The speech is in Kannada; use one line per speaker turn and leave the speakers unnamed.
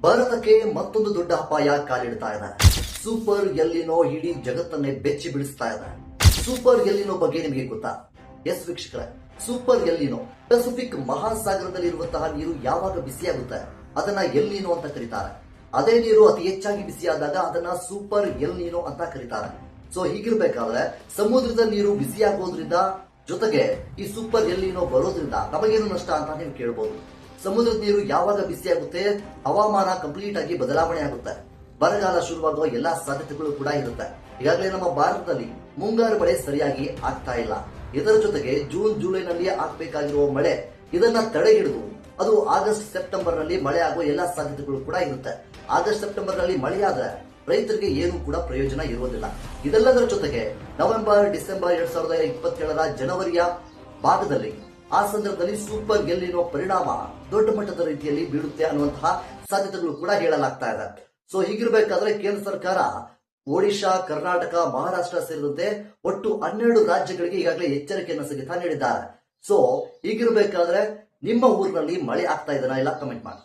ಭಾರತಕ್ಕೆ ಮತ್ತೊಂದು ದೊಡ್ಡ ಅಪಾಯ ಕಾಲಿಡ್ತಾ ಇದೆ. ಸೂಪರ್ ಎಲ್ಲಿನೋ ಇಡೀ ಜಗತ್ತನ್ನೇ ಬೆಚ್ಚಿ ಬೀಳಿಸ್ತಾ ಇದೆ. ಸೂಪರ್ ಎಲ್ಲಿನೋ ಬಗ್ಗೆ ನಿಮಗೆ ಗೊತ್ತಾ? ಎಸ್ ವೀಕ್ಷಕರೇ, ಸೂಪರ್ ಎಲ್ಲಿನೋ ಪೆಸಿಫಿಕ್ ಮಹಾಸಾಗರದಲ್ಲಿ ಇರುವಂತಹ ನೀರು ಯಾವಾಗ ಬಿಸಿಯಾಗುತ್ತೆ ಅದನ್ನ ಎಲ್ಲಿನೋ ಅಂತ ಕರೀತಾರೆ. ಅದೇ ನೀರು ಅತಿ ಹೆಚ್ಚಾಗಿ ಬಿಸಿಯಾದಾಗ ಅದನ್ನ ಸೂಪರ್ ಎಲ್ಲಿನೋ ಅಂತ ಕರೀತಾರೆ. ಸೊ ಹೀಗಿರ್ಬೇಕಾದ್ರೆ ಸಮುದ್ರದ ನೀರು ಬಿಸಿಯಾಗೋದ್ರಿಂದ ಜೊತೆಗೆ ಈ ಸೂಪರ್ ಎಲ್ಲಿನೋ ಬರೋದ್ರಿಂದ ನಮಗೇನು ನಷ್ಟ ಅಂತ ನೀವು ಕೇಳಬಹುದು. ಸಮುದ್ರದ ನೀರು ಯಾವಾಗ ಬಿಸಿಯಾಗುತ್ತೆ ಹವಾಮಾನ ಕಂಪ್ಲೀಟ್ ಆಗಿ ಬದಲಾವಣೆ ಆಗುತ್ತೆ. ಬರಗಾಲ ಶುರುವಾಗುವ ಎಲ್ಲಾ ಸಾಧ್ಯತೆಗಳು ಕೂಡ ಇರುತ್ತೆ. ಈಗಾಗಲೇ ನಮ್ಮ ಭಾರತದಲ್ಲಿ ಮುಂಗಾರು ಮಳೆ ಸರಿಯಾಗಿ ಆಗ್ತಾ ಇಲ್ಲ. ಇದರ ಜೊತೆಗೆ ಜೂನ್ ಜುಲೈನಲ್ಲಿ ಆಗ್ಬೇಕಾಗಿರುವ ಮಳೆ ಇದನ್ನ ತಡೆ ಹಿಡಿದು ಅದು ಆಗಸ್ಟ್ ಸೆಪ್ಟೆಂಬರ್ ನಲ್ಲಿ ಮಳೆ ಆಗುವ ಎಲ್ಲಾ ಸಾಧ್ಯತೆಗಳು ಕೂಡ ಇರುತ್ತೆ. ಆಗಸ್ಟ್ ಸೆಪ್ಟೆಂಬರ್ ನಲ್ಲಿ ಮಳೆಯಾದ್ರೆ ರೈತರಿಗೆ ಏನು ಕೂಡ ಪ್ರಯೋಜನ ಇರುವುದಿಲ್ಲ. ಇದೆಲ್ಲದರ ಜೊತೆಗೆ ನವೆಂಬರ್ ಡಿಸೆಂಬರ್ 2027ರ ಜನವರಿಯ ಭಾಗದಲ್ಲಿ ಆ ಸಂದರ್ಭದಲ್ಲಿ ಸೂಪರ್ ಎಲ್ಲಿನೋ ಪರಿಣಾಮ ದೊಡ್ಡ ಮಟ್ಟದ ರೀತಿಯಲ್ಲಿ ಬೀಳುತ್ತೆ ಅನ್ನುವಂತಹ ಸಾಧ್ಯತೆಗಳು ಕೂಡ ಹೇಳಲಾಗ್ತಾ ಇದೆ. ಸೊ ಹೀಗಿರಬೇಕಾದ್ರೆ ಕೇಂದ್ರ ಸರ್ಕಾರ ಒಡಿಶಾ, ಕರ್ನಾಟಕ, ಮಹಾರಾಷ್ಟ್ರ ಸೇರಿದಂತೆ ಒಟ್ಟು 12 ರಾಜ್ಯಗಳಿಗೆ ಈಗಾಗಲೇ ಎಚ್ಚರಿಕೆಯನ್ನು ಸಹಿತ ನೀಡಿದ್ದಾರೆ. ಸೊ ಹೀಗಿರಬೇಕಾದ್ರೆ ನಿಮ್ಮ ಊರಿನಲ್ಲಿ ಮಳೆ ಆಗ್ತಾ ಇದೆನಾ ಇಲ್ಲ ಕಮೆಂಟ್ ಮಾಡಿ.